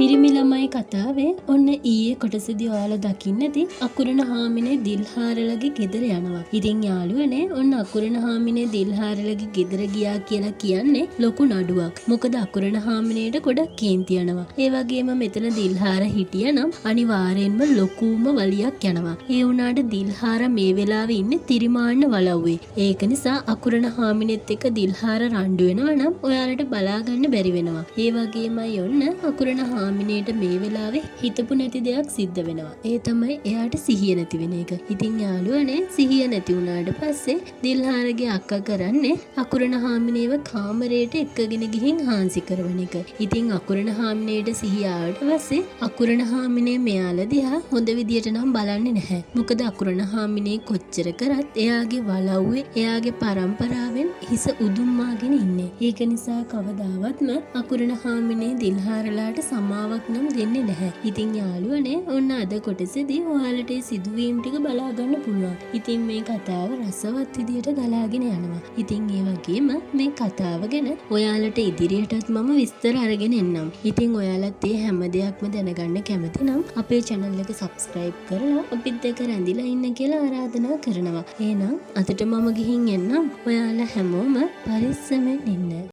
පිරිමි ළමයි කතාවේ ඔන්න ඊයේ කොටසදී ඔයාලා දකින්න ඇති අකුරණ හාමිනේ දිල්හාරලගේ ගෙදර යනවා. ඉතින් යාළුවනේ ඔන්න අකුරණ හාමිනේ දිල්හාරලගේ ගෙදර ගියා කියලා කියන්නේ ලොකු නඩුවක්. මොකද අකුරණ හාමිනේට ගොඩක් කේන්ති යනවා. ඒ වගේම මෙතන දිල්හාර හිටියනම් අනිවාර්යෙන්ම ලොකුම වලියක් යනවා. ඒ වුණාට දිල්හාර මේ වෙලාවේ ඉන්නේ තිරිමාන්න වලව්වේ. ඒක නිසා අකුරණ හාමිනේත් එක්ක දිල්හාර රණ්ඩු වෙනවා නම් ඔයාලට බලා ගන්න බැරි වෙනවා. ඒ වගේමයි ඔන්න අකුරණ හාමිනේට මේ වෙලාවේ හිතපු නැති දෙයක් සිද්ධ වෙනවා. ඒ තමයි එයාට සිහිය නැති වෙන එක. ඉතින් යාළුවනේ සිහිය නැති වුණාට පස්සේ දිල්හාරගේ අක්කා කරන්නේ අකුරණ හාමිනේව කාමරයට එක්කගෙන ගිහින් හාන්සි කරවන එක. ඉතින් අකුරණ හාමිනේට සිහිය ආවට පස්සේ අකුරණ හාමිනේ මෙයාලා දිහා හොඳ විදියට නම් බලන්නේ නැහැ. මොකද අකුරණ හාමිනේ කොච්චර කරත් එයාගේ වලව්වේ එයාගේ පරම්පරාවෙන් හිස උදුම්මාගෙන ඉන්නේ. ඒක නිසා කවදාවත්ම අකුරණ හාමිනේ දිල්හාරලාට සමාවක් නම් දෙන්නේ නැහැ. ඉතින් යාළුවනේ ඔන්න අද කොටසේදී ඔයාලට මේ සිදුවීම් ටික බලා ගන්න පුළුවන්. ඉතින් මේ කතාව රසවත් විදියට ගලාගෙන යනවා. ඉතින් ඒ වගේම මේ කතාව ගැන ඔයාලට ඉදිරියටත් මම විස්තර අරගෙන එන්නම්. ඉතින් ඔයාලත් මේ හැම දෙයක්ම දැනගන්න කැමති නම් අපේ channel එක subscribe කරලා අපිත් එක්ක රැඳිලා ඉන්න කියලා ආරාධනා කරනවා. එහෙනම් අදට මම ගිහින් එන්නම්. ඔයාලා හැමෝම පරිස්සමෙන් ඉන්න.